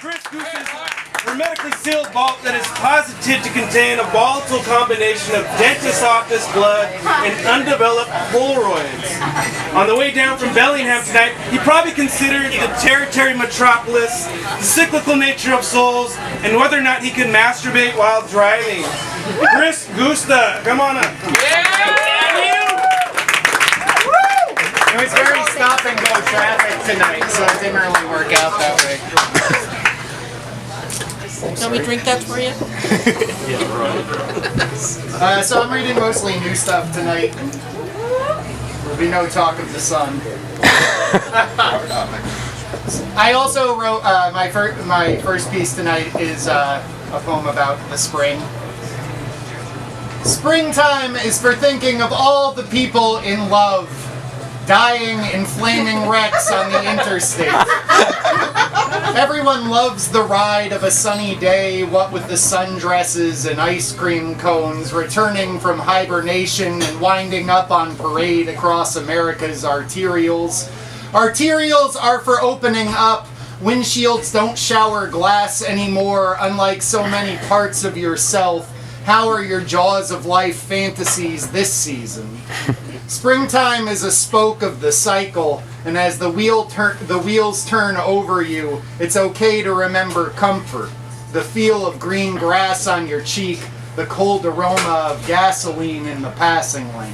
Chris Gusta's hermetically sealed vault that is posited to contain a volatile combination of dentist's office blood and undeveloped Polaroids. On the way down from Bellingham tonight, he probably considered the tertiary metropolis, the cyclical nature of souls, and whether or not he could masturbate while driving. Chris Gusta, come on up. It was very stop and go traffic tonight, so it didn't really work out that way. Can we drink that for you? So I'm reading mostly new stuff tonight. There'll be no talk of the sun. I also wrote my first piece tonight is a poem about the spring. Springtime is for thinking of all the people in love, dying in flaming wrecks on the interstate. Everyone loves the ride of a sunny day, what with the sundresses and ice cream cones, returning from hibernation and winding up on parade across America's arterials. Arterials are for opening up. Windshields don't shower glass anymore, unlike so many parts of yourself. How are your jaws of life fantasies this season? Springtime is a spoke of the cycle, and as the wheels turn over you, it's okay to remember comfort. The feel of green grass on your cheek, the cold aroma of gasoline in the passing lane.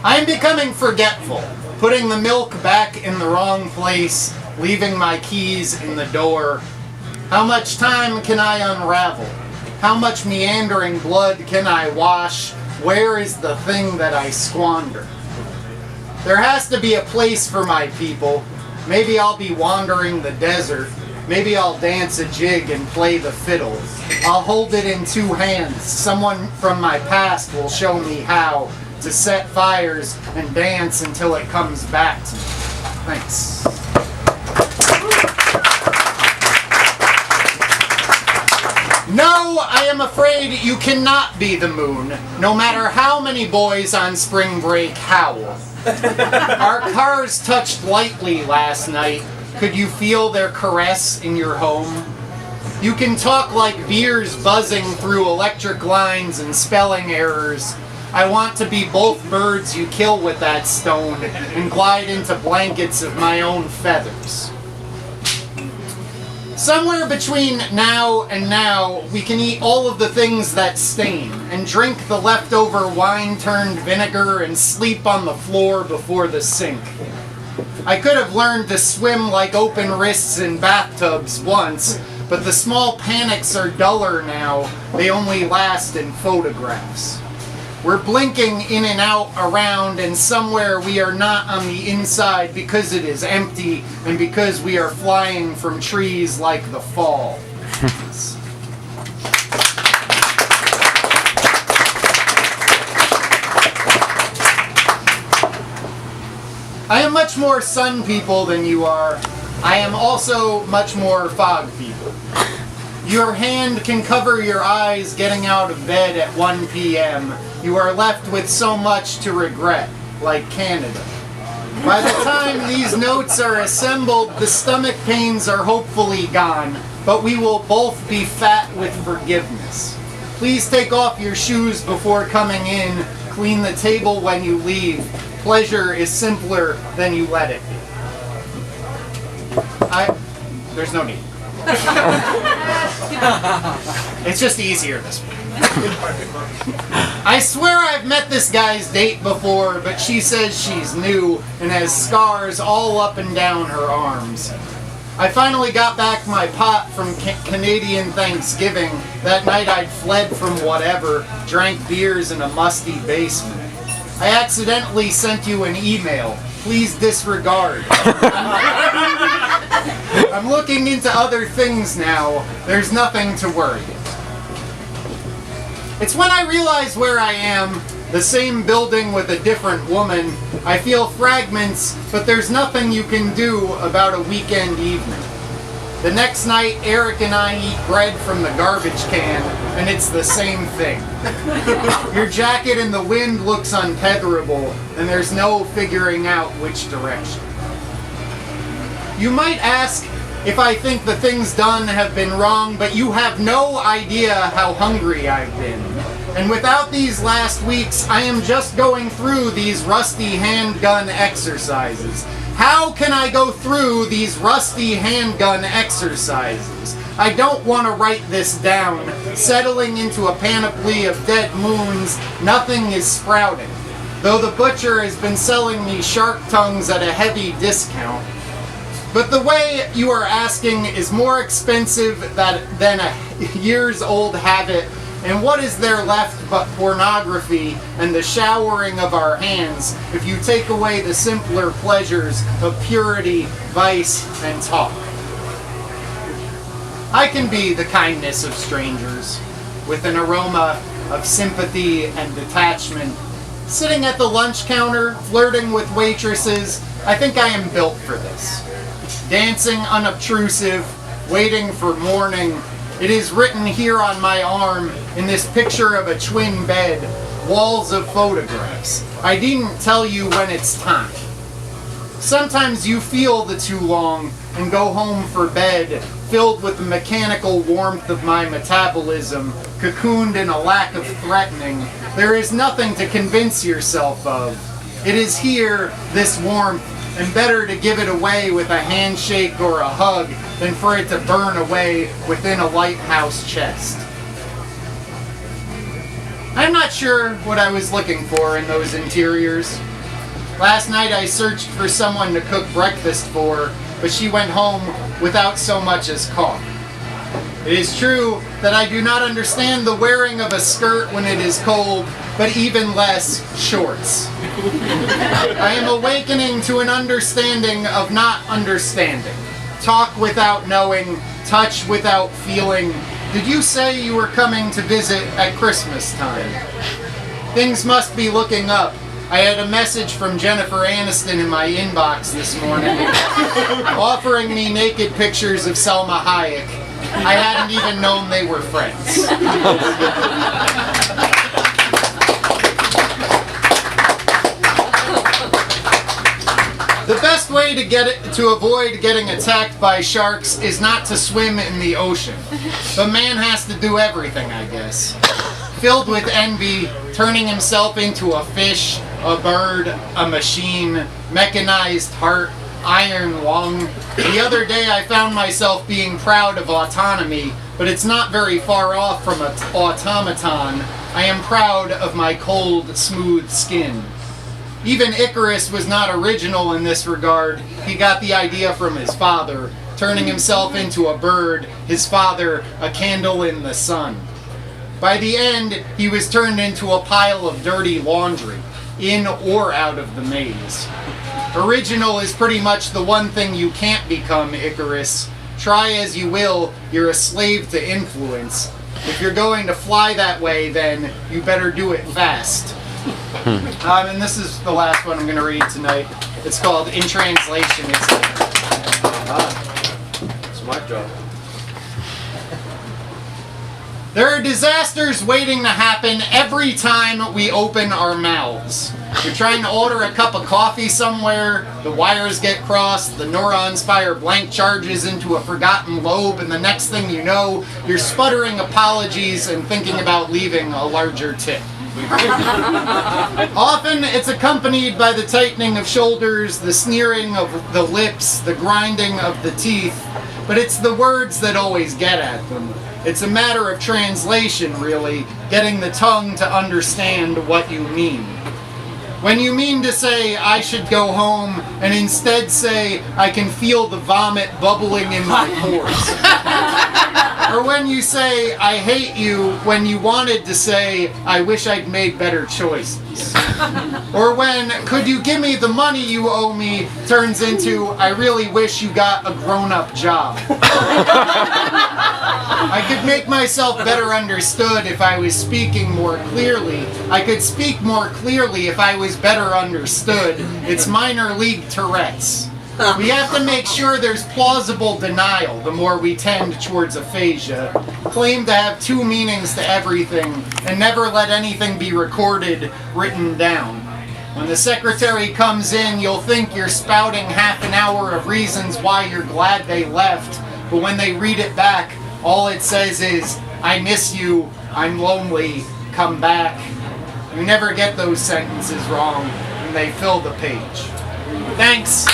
I'm becoming forgetful, putting the milk back in the wrong place, leaving my keys in the door. How much time can I unravel? How much meandering blood can I wash? Where is the thing that I squander? There has to be a place for my people. Maybe I'll be wandering the desert. Maybe I'll dance a jig and play the fiddle. I'll hold it in two hands. Someone from my past will show me how to set fires and dance until it comes back to me. Thanks. No, I am afraid you cannot be the moon, no matter how many boys on spring break howl. Our cars touched lightly last night. Could you feel their caress in your home? You can talk like beers buzzing through electric lines and spelling errors. I want to be both birds you kill with that stone and glide into blankets of my own feathers. Somewhere between now and now, we can eat all of the things that stain and drink the leftover wine turned vinegar and sleep on the floor before the sink. I could have learned to swim like open wrists in bathtubs once, but the small panics are duller now. They only last in photographs. We're blinking in and out around, and somewhere we are not on the inside because it is empty and because we are flying from trees like the fall. I am much more sun people than you are. I am also much more fog people. Your hand can cover your eyes getting out of bed at 1 p.m. You are left with so much to regret, like Canada. By the time these notes are assembled, the stomach pains are hopefully gone, but we will both be fat with forgiveness. Please take off your shoes before coming in. Clean the table when you leave. Pleasure is simpler than you let it be. There's no need. It's just easier this way. I swear I've met this guy's date before, but she says she's new and has scars all up and down her arms. I finally got back my pot from Canadian Thanksgiving. That night I'd fled from whatever, drank beers in a musty basement. I accidentally sent you an email. Please disregard. I'm looking into other things now. There's nothing to worry. It's when I realize where I am, the same building with a different woman. I feel fragments, but there's nothing you can do about a weekend evening. The next night, Eric and I eat bread from the garbage can, and it's the same thing. Your jacket in the wind looks untetherable, and there's no figuring out which direction. You might ask if I think the things done have been wrong, but you have no idea how hungry I've been. And without these last weeks, I am just going through these rusty handgun exercises. How can I go through these rusty handgun exercises? I don't want to write this down. Settling into a panoply of dead moons, nothing is sprouting. Though the butcher has been selling me shark tongues at a heavy discount. But the way you are asking is more expensive than a years-old habit, and what is there left but pornography and the showering of our hands if you take away the simpler pleasures of purity, vice, and talk? I can be the kindness of strangers, with an aroma of sympathy and detachment. Sitting at the lunch counter, flirting with waitresses, I think I am built for this. Dancing unobtrusive, waiting for morning. It is written here on my arm in this picture of a twin bed, walls of photographs. I didn't tell you when it's time. Sometimes you feel the too long and go home for bed, filled with the mechanical warmth of my metabolism, cocooned in a lack of threatening. There is nothing to convince yourself of. It is here, this warmth, and better to give it away with a handshake or a hug than for it to burn away within a lighthouse chest. I'm not sure what I was looking for in those interiors. Last night I searched for someone to cook breakfast for, but she went home without so much as coffee. It is true that I do not understand the wearing of a skirt when it is cold, but even less shorts. I am awakening to an understanding of not understanding. Talk without knowing, touch without feeling. Did you say you were coming to visit at Christmas time? Things must be looking up. I had a message from Jennifer Aniston in my inbox this morning, offering me naked pictures of Selma Hayek. I hadn't even known they were friends. The best way to avoid getting attacked by sharks is not to swim in the ocean. But man has to do everything, I guess. Filled with envy, turning himself into a fish, a bird, a machine, mechanized heart, iron lung. The other day I found myself being proud of autonomy, but it's not very far off from an automaton. I am proud of my cold, smooth skin. Even Icarus was not original in this regard. He got the idea from his father, turning himself into a bird, his father a candle in the sun. By the end, he was turned into a pile of dirty laundry, in or out of the maze. Original is pretty much the one thing you can't become, Icarus. Try as you will, you're a slave to influence. If you're going to fly that way, then you better do it fast. And this is the last one I'm going to read tonight. It's called In Translation. It's my job. There are disasters waiting to happen every time we open our mouths. You're trying to order a cup of coffee somewhere, the wires get crossed, the neurons fire blank charges into a forgotten lobe, and the next thing you know, you're sputtering apologies and thinking about leaving a larger tip. Often it's accompanied by the tightening of shoulders, the sneering of the lips, the grinding of the teeth, but it's the words that always get at them. It's a matter of translation, really, getting the tongue to understand what you mean. When you mean to say, I should go home, and instead say, I can feel the vomit bubbling in my pores. Or when you say, I hate you, when you wanted to say, I wish I'd made better choices. Or when, could you give me the money you owe me, turns into, I really wish you got a grown-up job. I could make myself better understood if I was speaking more clearly. I could speak more clearly if I was better understood. It's minor league Tourette's. We have to make sure there's plausible denial the more we tend towards aphasia. Claim to have two meanings to everything and never let anything be recorded, written down. When the secretary comes in, you'll think you're spouting half an hour of reasons why you're glad they left, but when they read it back, all it says is, I miss you, I'm lonely, come back. You never get those sentences wrong, and they fill the page. Thanks.